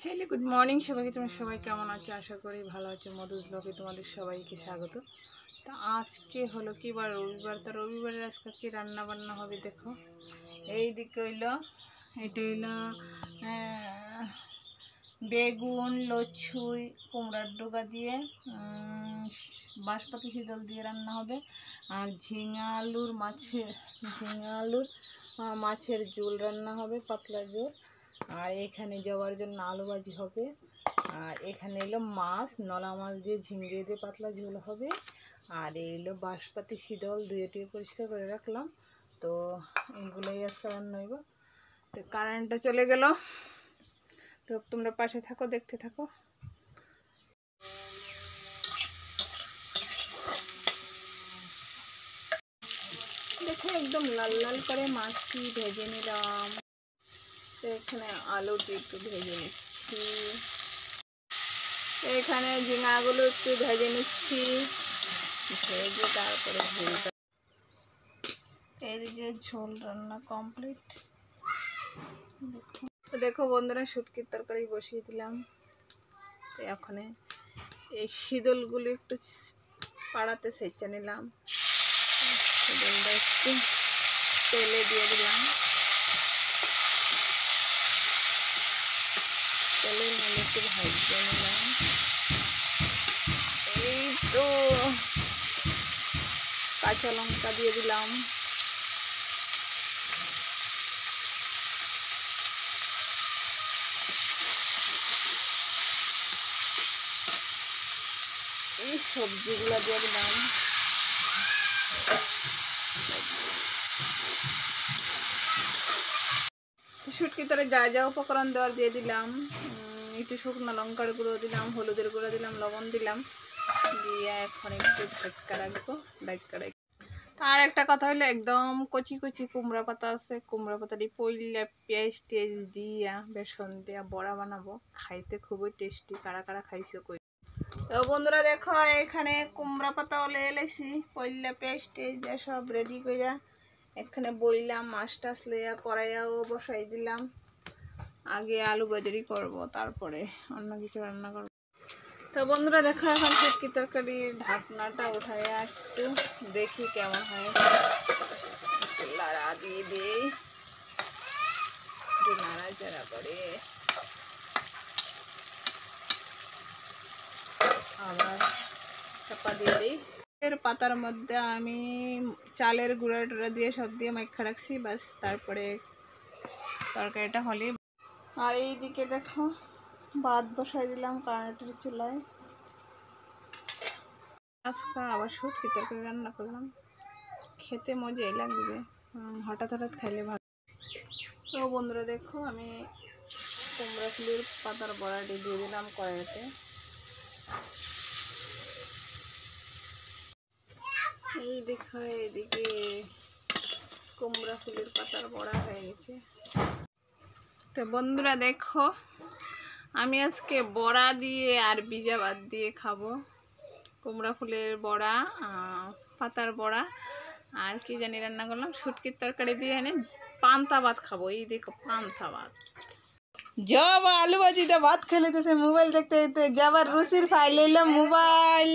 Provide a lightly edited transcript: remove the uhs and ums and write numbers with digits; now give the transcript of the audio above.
Hello good morning সবাইকে। তোমরা সবাই কেমন আছো? আশা করি ভালো আছো। মধুজ ব্লগে তোমাদের সবাইকে স্বাগত। তো আজকে হলো কি বার? রবিবার। তো রবিবারের আজকে কি রান্না বান্না হবে দেখো। এই দিকে হইলো এটা হইলো বেগুন, লচ্ছুই, কুমড়ার ডোকা দিয়ে বাঁশপাতি শীতল দিয়ে রান্না হবে। আর ঝিঙা আলুর মাছের ঝোল রান্না হবে, পাতলা ঝোল। আর এখানে যাওয়ার জন্য আলু ভাজি হবে। আর এখানে এলো মাছ, নলা মাছ দিয়ে ঝিঙ্গে দিয়ে পাতলা ঝোল হবে। আর এলো বাঁশপাতি শীতল দুইটি পরিষ্কার করে রাখলাম। তো এগুলোই আজকে রান্না হইব। তো কারেন্টটা চলে গেল। তো তোমরা পাশে থাকো, দেখতে থাকো। দেখো একদম লাল লাল করে মাছটি ভেজে নিলাম। তো এখানে আলুটি একটু ভেজে নিচ্ছি, এখানে ঝিঙাগুলো একটু ভেজে নিচ্ছি, ভেজে তারপরে ঝোলটা। এইদিকে ঝোল রান্না কমপ্লিট। দেখো বন্ধুরা, শুটকির তরকারি বসিয়ে দিলাম। তো এখন এই শীতলগুলো একটু পাড়াতে সেঁচে নিলাম। শীতলটা একটু তেলে দিয়ে দিলাম, তেলের মধ্যে একটু ভাজতে নিলাম। এই তো কাঁচা লঙ্কা দিয়ে দিলাম। এই সবজিগুলো দিয়ে দিলাম। শুটকি তরে যা যা উপকরণ দেওয়ার দিয়ে দিলাম। একটু শুকনো লঙ্কার গুঁড়ো দিলাম, হলুদের গুঁড়ো দিলাম, লবণ দিলাম, দিয়ে এখন একটু ঢাকা রাখবো। আর একটা কথা হলো, একদম কচি কচি কুমড়া পাতা আছে, কুমড়া পাতাটি পইলা পেঁয়াজ টেজ দিয়া বেসন দিয়া বড়া বানাবো। খাইতে খুবই টেস্টি। কারা কারা খাইছো কই? তো বন্ধুরা দেখো, এখানে কুমড়া পাতা ওলে এলেছি, পইলা পেঁয়াজ টেজ দিয়া সব রেডি কইরা এখানে বইলাম। মাছ টাছ লইয়া কড়াইয়াও বসাই দিলাম। আগে আলু ভাজি করব, তারপরে অন্য কিছু রান্না করব। তো বন্ধুরা দেখো, এখন শুটকি তরকারির ঢাকনাটা উঠায় একটু দেখি কেমন হয়। লাড়া দিয়ে দিই, একটু নাড়াচাড়া করে আবার চাপা দিয়ে দিই। এর পাতার মধ্যে আমি চালের গুঁড়া টুড়া দিয়ে সব দিয়ে মাইখা রাখছি, বাস। তারপরে তরকারিটা হলে। আর এইদিকে দেখো, ভাত বসাই দিলাম কারেন্টের চুলায়। আজকে আবার শুটকি তরকারি রান্না করলাম। খেতে মজাই লাগবে, হঠাৎ হঠাৎ খাইলে ভালো। তো বন্ধুরা দেখো, আমি কুমড়া ফুলের পাতার বড়াটি দিয়ে দিলাম কড়াইতে। এই দেখো, এদিকে কুমড়া ফুলের পাতার বড়া হয়ে গেছে। তো বন্ধুরা দেখো, আমি আজকে বড়া দিয়ে আর ভিজা ভাত দিয়ে খাবো। কুমড়া ফুলের বড়া, পাতার বড়া, আর কি জানি রান্না করলাম, শুটকির তরকারি দিয়ে এনে পান্তা ভাত খাবো। এই দেখো পান্তা ভাত। জব আলু ভাজি দিয়ে ভাত খেলে মোবাইল দেখতে দেখতে যাবার রুচির ফাইল মোবাইল।